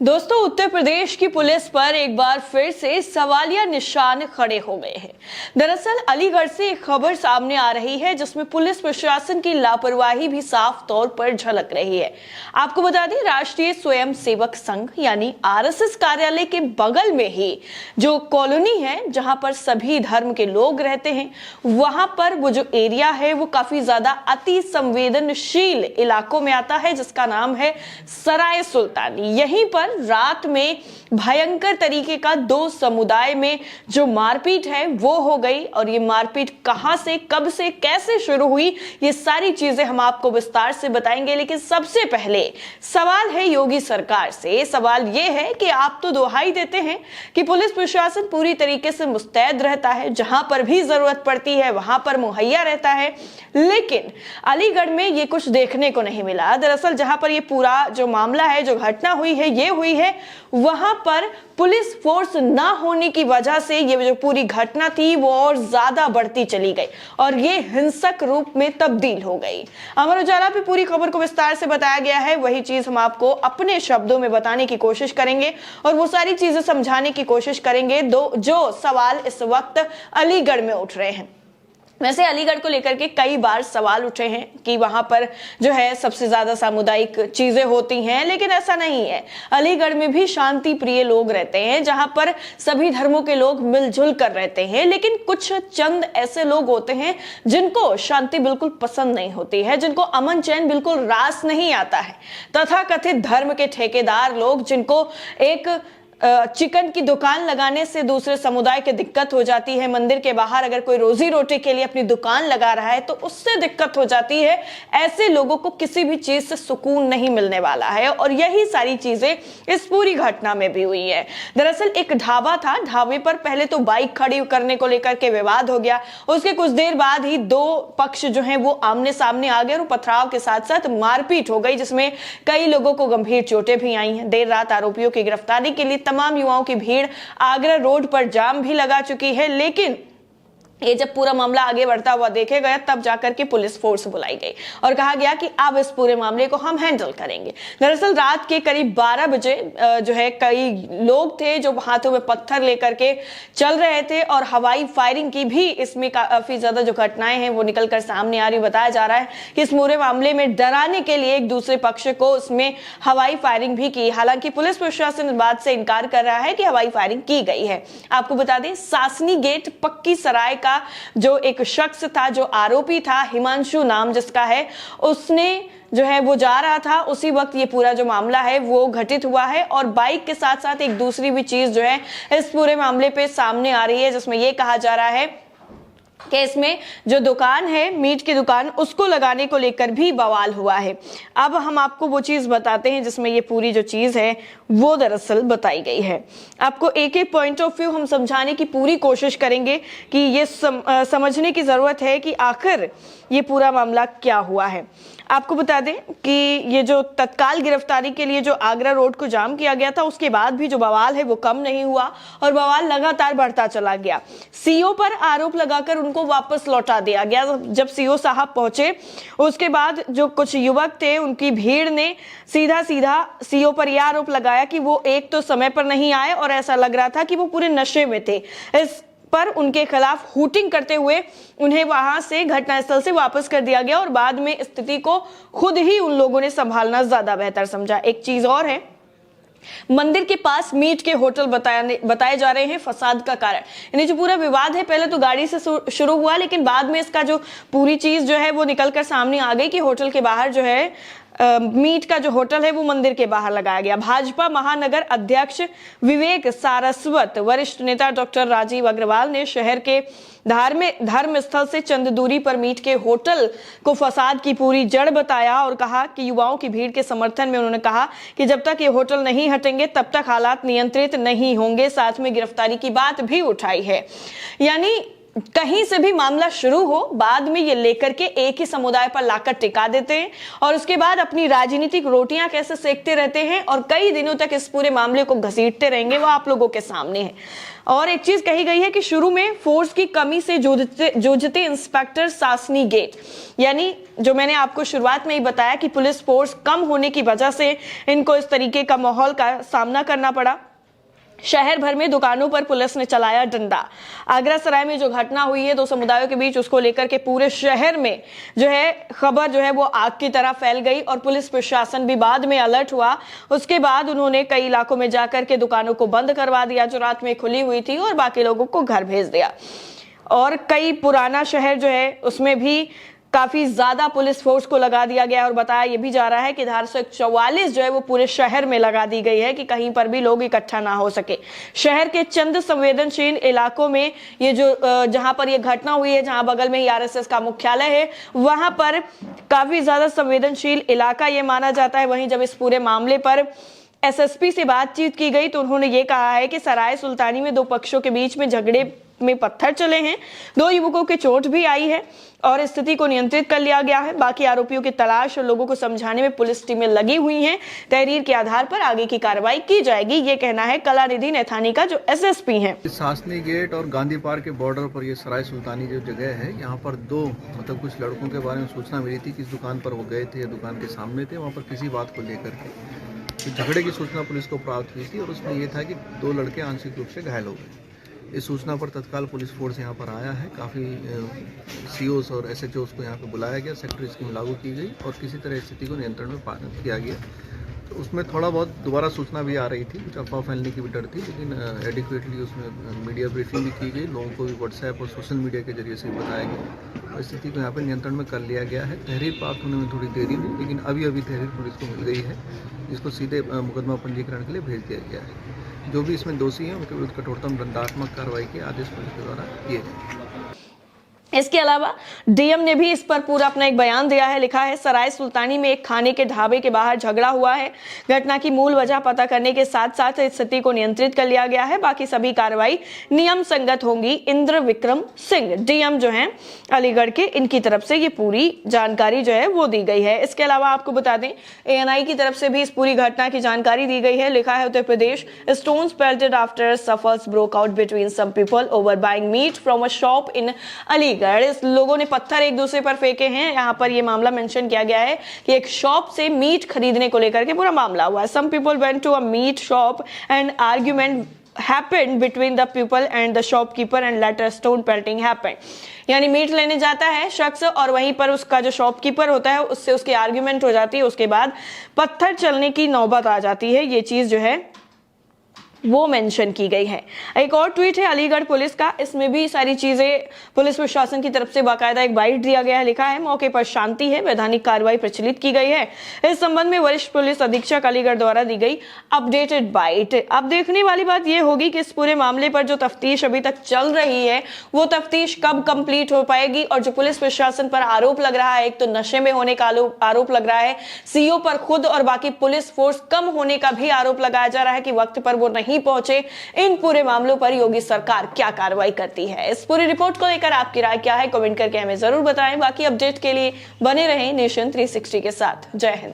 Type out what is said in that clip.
दोस्तों, उत्तर प्रदेश की पुलिस पर एक बार फिर से सवालिया निशान खड़े हो गए हैं। दरअसल अलीगढ़ से एक खबर सामने आ रही है जिसमें पुलिस प्रशासन की लापरवाही भी साफ तौर पर झलक रही है। आपको बता दें, राष्ट्रीय स्वयं सेवक संघ यानी आरएसएस कार्यालय के बगल में ही जो कॉलोनी है जहां पर सभी धर्म के लोग रहते हैं, वहां पर वो जो एरिया है वो काफी ज्यादा अति संवेदनशील इलाकों में आता है जिसका नाम है सराय सुल्तानी। यहीं पर रात में भयंकर तरीके का दो समुदाय में जो मारपीट है वो हो गई। और ये मारपीट कहां से, कब से, कैसे शुरू हुई, ये सारी चीजें हम आपको विस्तार से बताएंगे। लेकिन सबसे पहले सवाल है योगी सरकार से। सवाल ये है कि आप तो दुहाई देते हैं कि पुलिस प्रशासन पूरी तरीके से मुस्तैद रहता है, जहां पर भी जरूरत पड़ती है वहां पर मुहैया रहता है, लेकिन अलीगढ़ में ये कुछ देखने को नहीं मिला। दरअसल जहां पर ये पूरा जो मामला है, जो घटना हुई है, ये हुई है वहां पर पुलिस फोर्स ना होने की वजह से ये जो पूरी घटना थी वो और ज्यादा बढ़ती चली गई और ये हिंसक रूप में तब्दील हो गई। अमर उजाला पे पूरी खबर को विस्तार से बताया गया है, वही चीज हम आपको अपने शब्दों में बताने की कोशिश करेंगे और वो सारी चीजें समझाने की कोशिश करेंगे जो सवाल इस वक्त अलीगढ़ में उठ रहे हैं। वैसे अलीगढ़ को लेकर के कई बार सवाल उठे हैं कि वहां पर जो है सबसे ज्यादा सामुदायिक चीजें होती हैं, लेकिन ऐसा नहीं है। अलीगढ़ में भी शांति प्रिय लोग रहते हैं जहां पर सभी धर्मों के लोग मिलजुल कर रहते हैं, लेकिन कुछ चंद ऐसे लोग होते हैं जिनको शांति बिल्कुल पसंद नहीं होती है, जिनको अमन चैन बिल्कुल रास नहीं आता है। तथाकथित धर्म के ठेकेदार लोग जिनको एक चिकन की दुकान लगाने से दूसरे समुदाय की दिक्कत हो जाती है, मंदिर के बाहर अगर कोई रोजी रोटी के लिए अपनी दुकान लगा रहा है तो उससे दिक्कत हो जाती है। ऐसे लोगों को किसी भी चीज से सुकून नहीं मिलने वाला है और यही सारी चीजें इस पूरी घटना में भी हुई है। दरअसल एक ढाबा था, ढाबे पर पहले तो बाइक खड़ी करने को लेकर के विवाद हो गया, उसके कुछ देर बाद ही दो पक्ष जो है वो आमने सामने आ गए और पथराव के साथ साथ मारपीट हो गई, जिसमें कई लोगों को गंभीर चोटें भी आई हैं। देर रात आरोपियों की गिरफ्तारी के लिए तमाम युवाओं की भीड़ आगरा रोड पर जाम भी लगा चुकी है, लेकिन ये जब पूरा मामला आगे बढ़ता हुआ देखे गया तब जाकर के पुलिस फोर्स बुलाई गई और कहा गया कि अब इस पूरे मामले को हम हैंडल करेंगे। दरअसल रात के करीब 12 बजे जो है कई लोग थे जो हाथों में पत्थर लेकर के चल रहे थे और हवाई फायरिंग की भी इसमें काफी ज्यादा जो घटनाएं हैं वो निकलकर सामने आ रही। बताया जा रहा है कि इस पूरे मामले में डराने के लिए एक दूसरे पक्ष को उसमें हवाई फायरिंग भी की। हालांकि पुलिस प्रशासन इस बात से इनकार कर रहा है कि हवाई फायरिंग की गई है। आपको बता दें, सासनी गेट पक्की सराय का जो एक शख्स था, जो आरोपी था, हिमांशु नाम जिसका है, उसने जो है वो जा रहा था, उसी वक्त ये पूरा जो मामला है वो घटित हुआ है। और बाइक के साथ साथ एक दूसरी भी चीज जो है इस पूरे मामले पे सामने आ रही है, जिसमें ये कहा जा रहा है कि इसमें जो दुकान है, मीट की दुकान, उसको लगाने को लेकर भी बवाल हुआ है। अब हम आपको वो चीज बताते हैं जिसमें ये पूरी जो चीज है वो दरअसल बताई गई है। आपको एक एक पॉइंट ऑफ व्यू हम समझाने की पूरी कोशिश करेंगे कि ये समझने की जरूरत है कि आखिर ये पूरा मामला क्या हुआ है। आपको बता दें कि ये जो तत्काल गिरफ्तारी के लिए जो आगरा रोड को जाम किया गया था, उसके बाद भी जो बवाल है वो कम नहीं हुआ और बवाल लगातार बढ़ता चला गया। सीओ पर आरोप लगाकर उनको वापस लौटा दिया गया। जब सीओ साहब पहुंचे उसके बाद जो कुछ युवक थे उनकी भीड़ ने सीधा सीओ पर यह आरोप लगाया कि वो एक तो समय पर नहीं आए और ऐसा लग रहा था कि वो पूरे नशे में थे। इस पर उनके खिलाफ हूटिंग करते हुए उन्हें वहां से घटनास्थल से वापस कर दिया गया और बाद में स्थिति को खुद ही उन लोगों ने संभालना ज्यादा बेहतर समझा। एक चीज और है, मंदिर के पास मीट के होटल बताए जा रहे हैं फसाद का कारण। यानी जो पूरा विवाद है पहले तो गाड़ी से शुरू हुआ, लेकिन बाद में इसका जो पूरी चीज जो है वो निकलकर सामने आ गई कि होटल के बाहर जो है मीट का जो होटल है वो मंदिर के बाहर लगाया गया। भाजपा महानगर अध्यक्ष विवेक सारस्वत, वरिष्ठ नेता डॉक्टर राजीव अग्रवाल ने शहर के धर्म स्थल से चंद दूरी पर मीट के होटल को फसाद की पूरी जड़ बताया और कहा कि युवाओं की भीड़ के समर्थन में उन्होंने कहा कि जब तक ये होटल नहीं हटेंगे तब तक हालात नियंत्रित नहीं होंगे। साथ में गिरफ्तारी की बात भी उठाई है। यानी कहीं से भी मामला शुरू हो, बाद में ये लेकर के एक ही समुदाय पर लाकर टिका देते हैं और उसके बाद अपनी राजनीतिक रोटियां कैसे सेकते रहते हैं और कई दिनों तक इस पूरे मामले को घसीटते रहेंगे, वो आप लोगों के सामने है। और एक चीज कही गई है कि शुरू में फोर्स की कमी से जूझते इंस्पेक्टर सासनी गेट, यानी जो मैंने आपको शुरुआत में ही बताया कि पुलिस फोर्स कम होने की वजह से इनको इस तरीके का माहौल का सामना करना पड़ा। शहर भर में दुकानों पर पुलिस ने चलाया डंडा। आगरा सराय में जो घटना हुई है दो समुदायों के बीच, उसको लेकर के पूरे शहर में जो है खबर जो है वो आग की तरह फैल गई और पुलिस प्रशासन भी बाद में अलर्ट हुआ। उसके बाद उन्होंने कई इलाकों में जाकर के दुकानों को बंद करवा दिया जो रात में खुली हुई थी और बाकी लोगों को घर भेज दिया। और कई पुराना शहर जो है उसमें भी काफी ज्यादा पुलिस फोर्स को लगा दिया गया और बताया यह भी जा रहा है कि धारा 144 जो है वो पूरे शहर में लगा दी गई है कि कहीं पर भी लोग इकट्ठा ना हो सके। शहर के चंद संवेदनशील इलाकों में ये जो जहां पर ये घटना हुई है, जहां बगल में ही आरएसएस का मुख्यालय है, वहां पर काफी ज्यादा संवेदनशील इलाका ये माना जाता है। वहीं जब इस पूरे मामले पर एसएसपी से बातचीत की गई तो उन्होंने ये कहा है कि सराय सुल्तानी में दो पक्षों के बीच में झगड़े में पत्थर चले हैं, दो युवकों के चोट भी आई है और स्थिति को नियंत्रित कर लिया गया है। बाकी आरोपियों की तलाश और लोगों को समझाने में पुलिस टीमें लगी हुई हैं। तहरीर के आधार पर आगे की कार्रवाई की जाएगी, ये कहना है कलानिधि नैथानी का जो एसएसपी हैं। सासनी गेट और गांधी पार्क के बॉर्डर पर ये सराय सुल्तानी जो जगह है, यहाँ पर दो कुछ लड़कों के बारे में सूचना मिली थी कि इस दुकान पर वो गए थे, दुकान के सामने थे, वहाँ पर किसी बात को लेकर के झगड़े की सूचना पुलिस को प्राप्त हुई थी और उसमें यह था कि दो लड़के आंशिक रूप से घायल हो गए। इस सूचना पर तत्काल पुलिस फोर्स यहाँ पर आया है। काफ़ी सीओस और एसएचओस को यहाँ पे बुलाया गया, सेक्टर स्कीम लागू की गई और किसी तरह स्थिति को नियंत्रण में किया गया। तो उसमें थोड़ा बहुत दोबारा सूचना भी आ रही थी, कुछ अफवाह फैलने की भी डर थी, लेकिन एडिक्वेटली उसमें मीडिया ब्रीफिंग भी की गई, लोगों को भी व्हाट्सएप और सोशल मीडिया के जरिए से बताया गया और स्थिति को यहाँ पर नियंत्रण में कर लिया गया है। तहरीर प्राप्त होने में थोड़ी देरी हुई, लेकिन अभी तहरीर पुलिस को मिल गई है, जिसको सीधे मुकदमा पंजीकरण के लिए भेज दिया गया है। जो भी इसमें दोषी हैं उनके विरुद्ध कठोरतम दंडात्मक कार्रवाई के आदेश पुलिस के द्वारा किए गए। इसके अलावा डीएम ने भी इस पर पूरा अपना एक बयान दिया है। लिखा है, सराय सुल्तानी में एक खाने के ढाबे के बाहर झगड़ा हुआ है। घटना की मूल वजह पता करने के साथ साथ स्थिति को नियंत्रित कर लिया गया है। बाकी सभी कार्रवाई नियम संगत होंगी। इंद्र विक्रम सिंह डीएम जो हैं अलीगढ़ के, इनकी तरफ से ये पूरी जानकारी जो है वो दी गई है। इसके अलावा आपको बता दें एएनआई की तरफ से भी इस पूरी घटना की जानकारी दी गई है। लिखा है, Uttar Pradesh stones pelted after scuffles broke out between some people over buying meat from a shop in Aligarh. इस लोगों ने पत्थर एक दूसरे पर फेंके हैं। यहाँ पर ये मामला मेंशन किया गया है कि एक शॉप से मीट खरीदने को लेकर के पूरा मामला हुआ है। Some people went to a meat shop and argument happened between the people and the shopkeeper and later stone pelting happened। यानी मीट लेने जाता है शख्स और वहीं पर उसका जो शॉपकीपर होता है उससे उसकी आर्ग्यूमेंट हो जाती है, उसके बाद पत्थर चलने की नौबत आ जाती है। ये चीज जो है वो मेंशन की गई है। एक और ट्वीट है अलीगढ़ पुलिस का, इसमें भी सारी चीजें पुलिस प्रशासन की तरफ से बाकायदा एक बाइट दिया गया है। लिखा है, मौके पर शांति है, वैधानिक कार्रवाई प्रचलित की गई है। इस संबंध में वरिष्ठ पुलिस अधीक्षक अलीगढ़ द्वारा दी गई अपडेटेड बाइट। अब देखने वाली बात यह होगी कि इस पूरे मामले पर जो तफ्तीश अभी तक चल रही है वो तफ्तीश कब कंप्लीट हो पाएगी और जो पुलिस प्रशासन पर आरोप लग रहा है, एक तो नशे में होने का आरोप लग रहा है, सीओ पर खुद और बाकी पुलिस फोर्स कम होने का भी आरोप लगाया जा रहा है कि वक्त पर वो नहीं पहुंचे। इन पूरे मामलों पर योगी सरकार क्या कार्रवाई करती है, इस पूरी रिपोर्ट को लेकर आपकी राय क्या है, कमेंट करके हमें जरूर बताएं। बाकी अपडेट के लिए बने रहें नेशन 360 के साथ। जय हिंद।